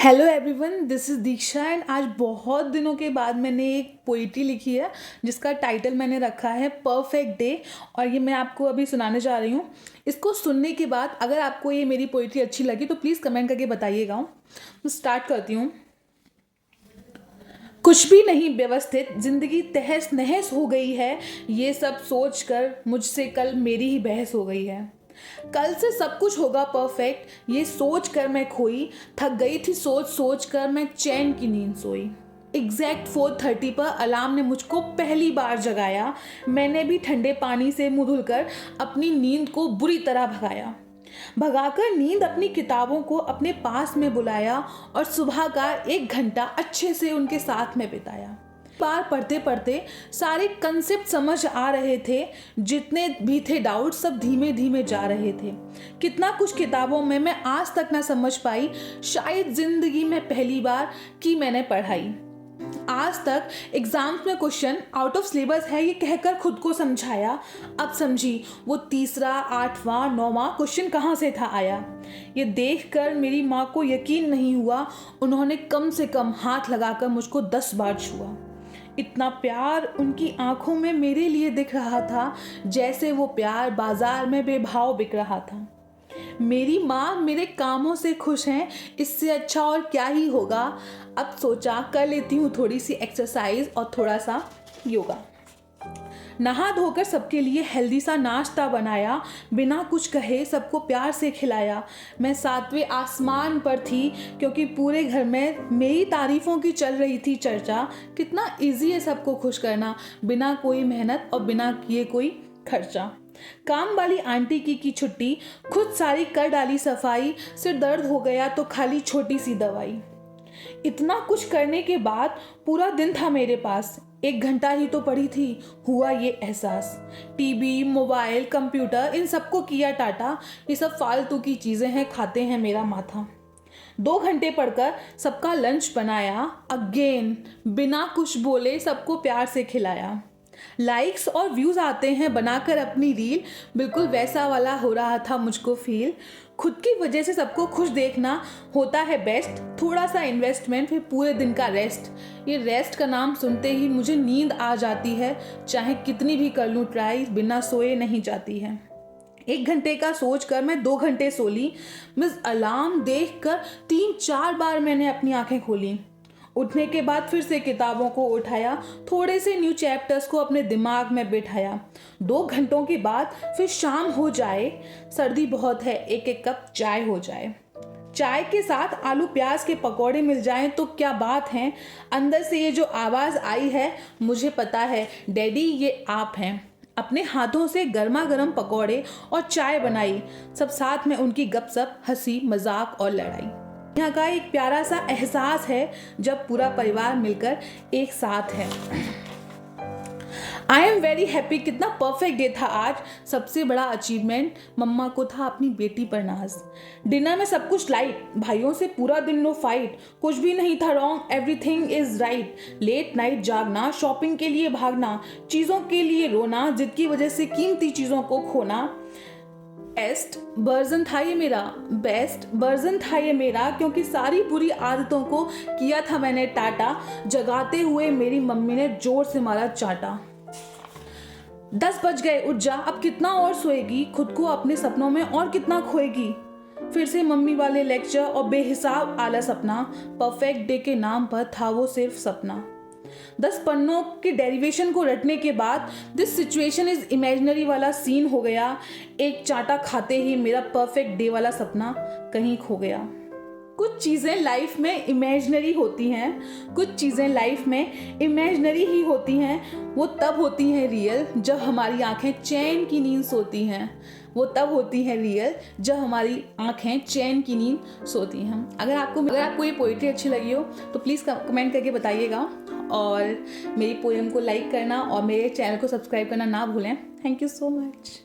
Hello everyone, this is Diksha and आज बहुत दिनों के बाद मैंने एक पोइट्री लिखी है जिसका टाइटल मैंने रखा है परफेक्ट डे। और ये मैं आपको अभी सुनाने जा रही हूँ। इसको सुनने के बाद अगर आपको ये मेरी पोइट्री अच्छी लगी तो प्लीज़ कमेंट करके बताइएगा। मैं स्टार्ट करती हूँ। कुछ भी नहीं व्यवस्थित, जिंदगी तहस नहस हो गई है। ये सब सोचकर मुझसे कल मेरी ही बहस हो गई है। कल से सब कुछ होगा परफेक्ट, ये सोच कर मैं खोई। थक गई थी सोच सोच कर मैं चैन की नींद सोई। एग्जैक्ट 4:30 पर अलार्म ने मुझको पहली बार जगाया। मैंने भी ठंडे पानी से मुंह धुलकर अपनी नींद को बुरी तरह भगाकर नींद अपनी किताबों को अपने पास में बुलाया और सुबह का 1 घंटा अच्छे से उनके साथ में बिताया। बार पढ़ते पढ़ते सारे कंसेप्ट समझ आ रहे थे। जितने भी थे डाउट सब धीमे धीमे जा रहे थे। कितना कुछ किताबों में मैं आज तक ना समझ पाई। शायद जिंदगी में पहली बार की मैंने पढ़ाई। आज तक एग्जाम्स में क्वेश्चन आउट ऑफ सिलेबस है ये कहकर खुद को समझाया। अब समझी वो तीसरा 8वां 9वां क्वेश्चन कहाँ से था आया। ये देखकर मेरी माँ को यकीन नहीं हुआ। उन्होंने कम से कम हाथ लगाकर मुझको 10 बार छुआ। इतना प्यार उनकी आंखों में मेरे लिए दिख रहा था, जैसे वो प्यार बाजार में बेभाव बिक रहा था। मेरी माँ मेरे कामों से खुश हैं, इससे अच्छा और क्या ही होगा। अब सोचा कर लेती हूँ थोड़ी सी एक्सरसाइज और थोड़ा सा योगा। नहा धोकर सबके लिए हेल्दी सा नाश्ता बनाया। बिना कुछ कहे सबको प्यार से खिलाया। मैं 7वें आसमान पर थी क्योंकि पूरे घर में मेरी तारीफ़ों की चल रही थी चर्चा। कितना इजी है सबको खुश करना, बिना कोई मेहनत और बिना किए कोई खर्चा। काम वाली आंटी की छुट्टी, खुद सारी कर डाली सफाई। सिर दर्द हो गया तो खाली छोटी सी दवाई। इतना कुछ करने के बाद पूरा दिन था मेरे पास। 1 घंटा ही तो पड़ी थी, हुआ ये एहसास। टीवी, मोबाइल, कंप्यूटर, इन सबको किया टाटा। ये सब फालतू की चीज़ें हैं, खाते हैं मेरा माथा। 2 घंटे पढ़कर सबका लंच बनाया। अगेन बिना कुछ बोले सबको प्यार से खिलाया। लाइक्स और व्यूज़ आते हैं बनाकर अपनी रील, बिल्कुल वैसा वाला हो रहा था मुझको फील। खुद की वजह से सबको खुश देखना होता है बेस्ट। थोड़ा सा इन्वेस्टमेंट फिर पूरे दिन का रेस्ट। ये रेस्ट का नाम सुनते ही मुझे नींद आ जाती है। चाहे कितनी भी कर लूँ ट्राई, बिना सोए नहीं जाती है। 1 घंटे का सोच कर मैं 2 घंटे सो ली। मिस अलार्म देख कर 3-4 बार मैंने अपनी आंखें खोली। उठने के बाद फिर से किताबों को उठाया। थोड़े से न्यू चैप्टर्स को अपने दिमाग में बिठाया। 2 घंटों के बाद फिर शाम हो जाए। सर्दी बहुत है, 1-1 कप चाय हो जाए। चाय के साथ आलू प्याज के पकौड़े मिल जाएं तो क्या बात है। अंदर से ये जो आवाज़ आई है, मुझे पता है डैडी ये आप हैं। अपने हाथों से गर्मा गर्म पकौड़े और चाय बनाई। सब साथ में उनकी गपशप, हंसी मजाक और लड़ाई। यहाँ का एक प्यारा सा एहसास है जब पूरा परिवार मिलकर एक साथ है। I am very happy. कितना परफेक्ट डे था आज। सबसे बड़ा अचीवमेंट मम्मा को था अपनी बेटी पर नाज। डिनर में सब कुछ लाइट, भाइयों से पूरा दिन नो फाइट। कुछ भी नहीं था wrong, everything is right. Late night जागना, शॉपिंग के लिए भागना, चीज़ों के लिए रोना, जिसकी वजह से कीमती चीज़ों को खोना। बेस्ट वर्जन था ये मेरा, बेस्ट वर्जन था ये मेरा, क्योंकि सारी बुरी आदतों को किया था मैंने टाटा। जगाते हुए मेरी मम्मी ने जोर से मारा चाटा। 10 बज गए, उठ जा, अब कितना और सोएगी। खुद को अपने सपनों में और कितना खोएगी। फिर से मम्मी वाले लेक्चर और बेहिसाब आलस अपना। परफेक्ट डे के नाम पर था वो सिर्फ सपना। 10 पन्नों के डेरिवेशन को रटने के बाद दिस सिचुएशन इज इमेजिनरी वाला सीन हो गया। एक चाटा खाते ही मेरा परफेक्ट डे वाला सपना कहीं खो गया। कुछ चीज़ें लाइफ में इमेजिनरी होती हैं, कुछ चीज़ें लाइफ में इमेजिनरी ही होती हैं। वो तब होती हैं रियल जब हमारी आंखें चैन की नींद सोती हैं। वो तब होती हैं रियल जब हमारी आंखें चैन की नींद सोती हैं। अगर आपको ये पोइट्री अच्छी लगी हो तो प्लीज़ कमेंट करके बताइएगा और मेरी पोएम को लाइक करना और मेरे चैनल को सब्सक्राइब करना ना भूलें। Thank you so much.